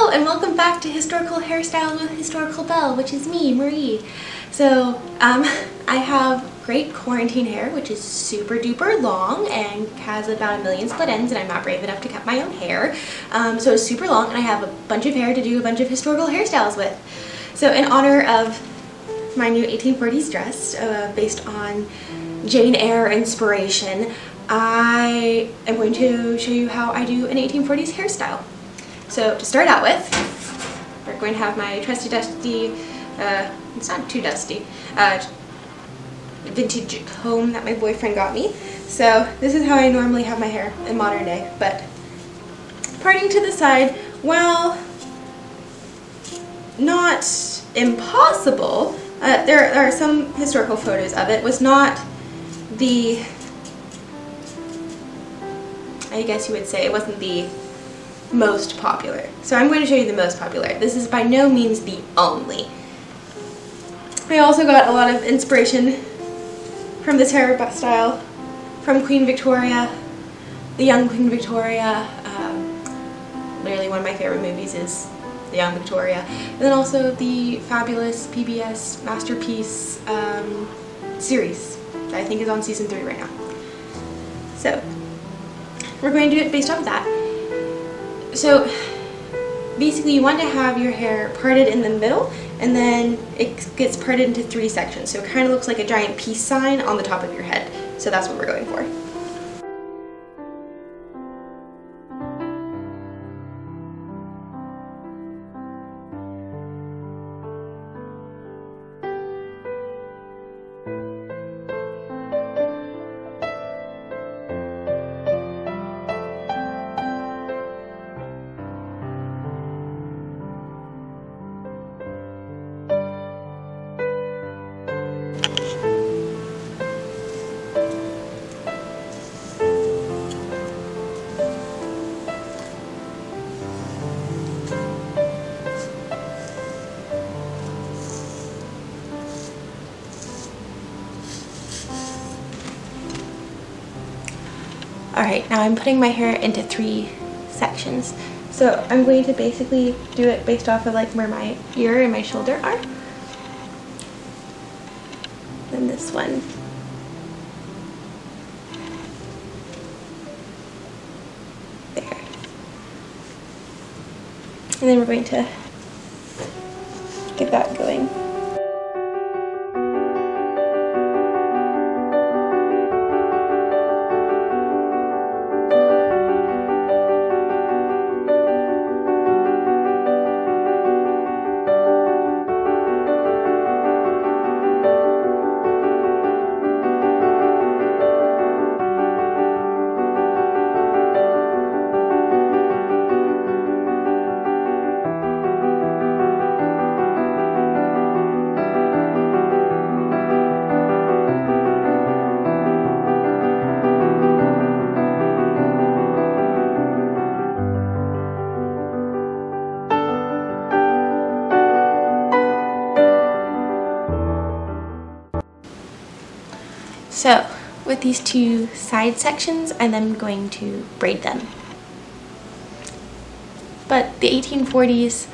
Hello and welcome back to Historical Hairstyle with Historical Belle, which is me, Marie. So, I have great quarantine hair, which is super duper long and has about 1 million split ends, and I'm not brave enough to cut my own hair. So it's super long and I have a bunch of hair to do a bunch of historical hairstyles with. So in honor of my new 1840s dress, based on Jane Eyre inspiration, I am going to show you how I do an 1840s hairstyle. So to start out with, we're going to have my trusty dusty, it's not too dusty, vintage comb that my boyfriend got me. So this is how I normally have my hair in modern day, but parting to the side, while not impossible, there are some historical photos of it, was not the, I guess you would say, it wasn't the most popular. So I'm going to show you the most popular. This is by no means the only. I also got a lot of inspiration from this hairstyle from Queen Victoria, the young Queen Victoria. Literally one of my favorite movies is The Young Victoria. And then also the fabulous PBS Masterpiece series that I think is on season 3 right now. So we're going to do it based off of that. So basically you want to have your hair parted in the middle, and then it gets parted into 3 sections. So it kind of looks like a giant peace sign on the top of your head. So that's what we're going for. Alright, now I'm putting my hair into 3 sections. So I'm going to basically do it based off of like where my ear and my shoulder are. Then this one. There. And then we're going to get that going. So, with these 2 side sections, I'm then going to braid them. But the 1840s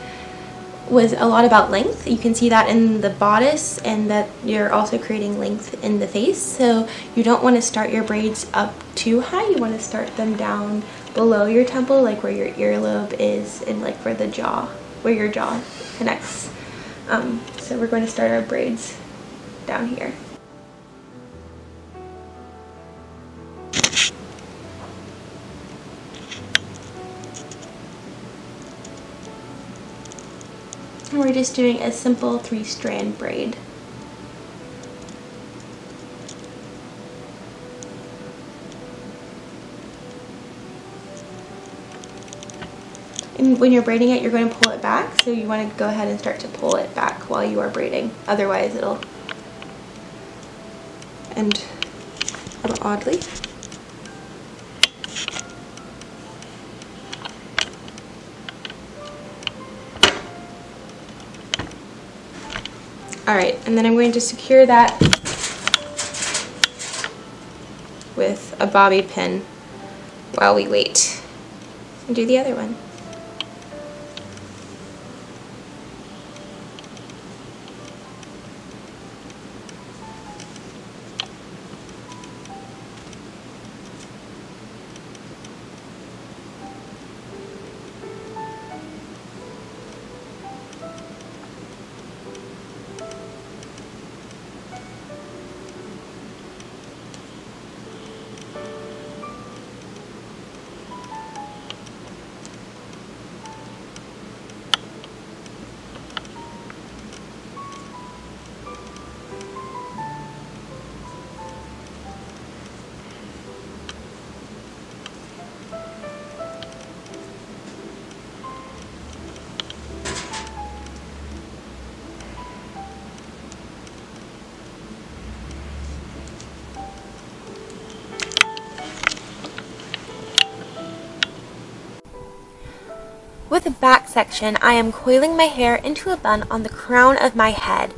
was a lot about length. You can see that in the bodice, and that you're also creating length in the face. So you don't want to start your braids up too high. You want to start them down below your temple, like where your earlobe is, and like where the jaw, where your jaw connects. So we're going to start our braids down here. And we're just doing a simple 3-strand braid. And when you're braiding it, you're going to pull it back, so you want to go ahead and start to pull it back while you are braiding. Otherwise it'll end a little oddly. Alright, and then I'm going to secure that with a bobby pin while we wait and do the other one. With the back section, I am coiling my hair into a bun on the crown of my head.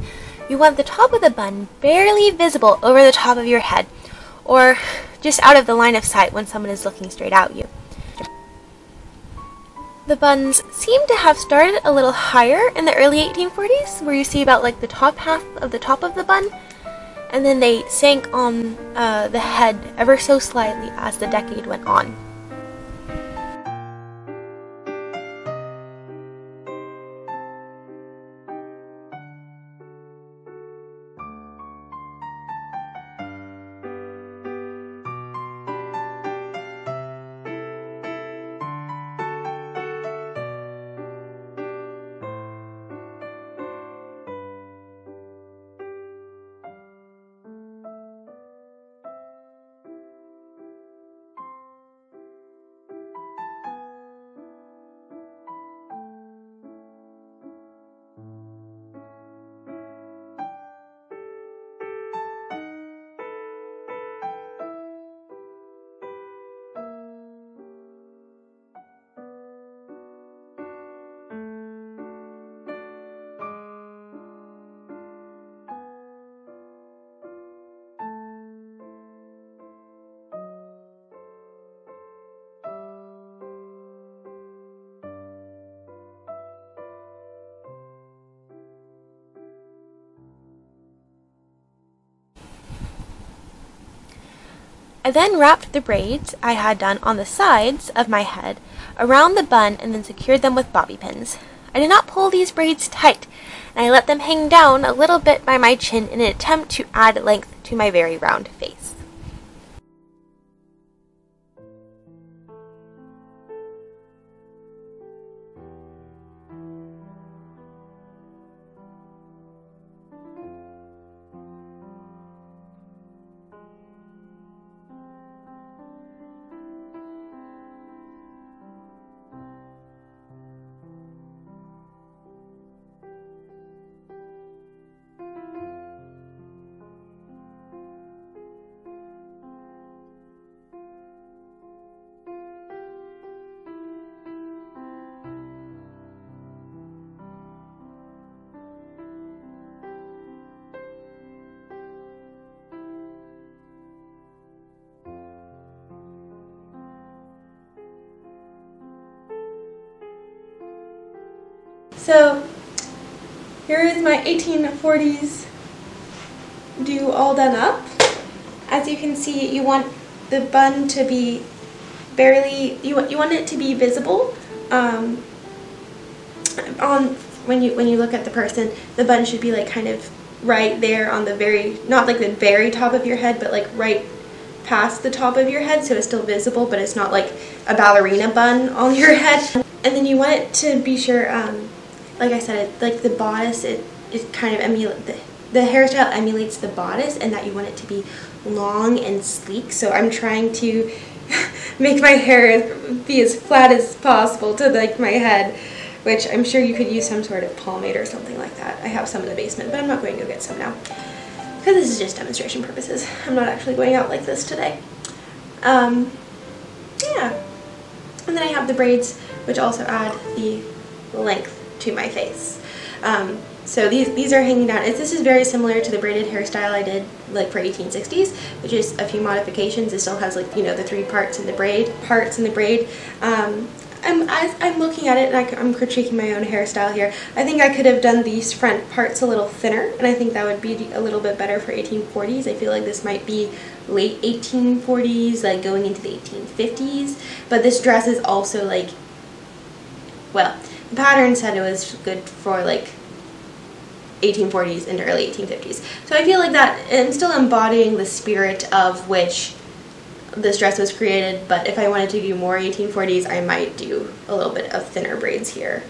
You want the top of the bun barely visible over the top of your head, or just out of the line of sight when someone is looking straight at you. The buns seem to have started a little higher in the early 1840s, where you see about like the top half of the top of the bun, and then they sank on the head ever so slightly as the decade went on. I then wrapped the braids I had done on the sides of my head around the bun and then secured them with bobby pins. I did not pull these braids tight, and I let them hang down a little bit by my chin in an attempt to add length to my very round face. So here is my 1840s do all done up. As you can see, you want the bun to be barely, you want it to be visible on when you look at the person. The bun should be like kind of right there on the very, not like the very top of your head, but like right past the top of your head, so it's still visible, but it's not like a ballerina bun on your head. And then you want it to be sure, like I said, like the bodice, it kind of emulates, the hairstyle emulates the bodice, and that you want it to be long and sleek. So I'm trying to make my hair be as flat as possible to like my head, which I'm sure you could use some sort of pomade or something like that. I have some in the basement, but I'm not going to go get some now, because this is just demonstration purposes. I'm not actually going out like this today. Yeah. And then I have the braids, which also add the length to my face. So these are hanging down. This is very similar to the braided hairstyle I did like for 1860s, which is a few modifications. It still has, like, you know, the three parts in the braid. I'm looking at it and I'm critiquing my own hairstyle here. I think I could have done these front parts a little thinner, and I think that would be a little bit better for 1840s. I feel like this might be late 1840s, like going into the 1850s. But this dress is also like, well, the pattern said it was good for like 1840s into early 1850s. So I feel like that I'm still embodying the spirit of which this dress was created, but if I wanted to do more 1840s, I might do a little bit of thinner braids here.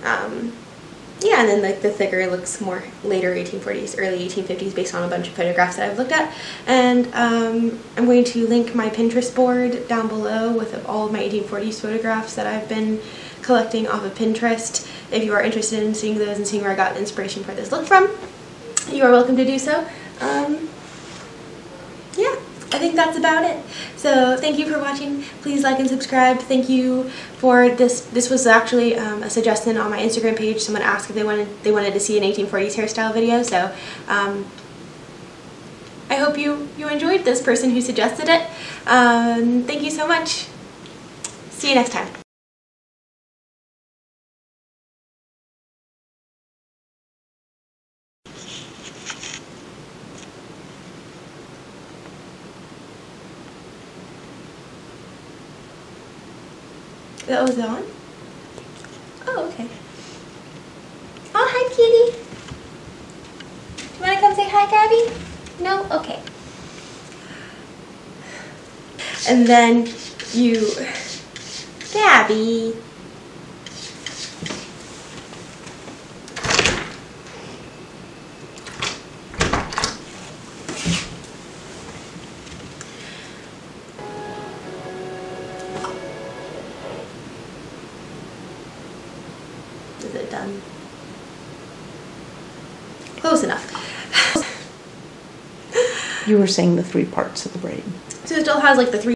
Yeah, and then like the thicker looks more later 1840s, early 1850s, based on a bunch of photographs that I've looked at. And I'm going to link my Pinterest board down below with all of my 1840s photographs that I've been collecting off of Pinterest. If you are interested in seeing those and seeing where I got inspiration for this look from, you are welcome to do so. Yeah, I think that's about it. So thank you for watching. Please like and subscribe. Thank you for this. This was actually a suggestion on my Instagram page. Someone asked if they wanted to see an 1840s hairstyle video. So I hope you enjoyed this person who suggested it. Thank you so much. See you next time. That was on? Oh, okay. Oh, hi, kitty. Do you want to come say hi, Gabby? No? Okay. And then you... Gabby. Is it done? Close enough. You were saying the 3 parts of the braid. So it still has like the 3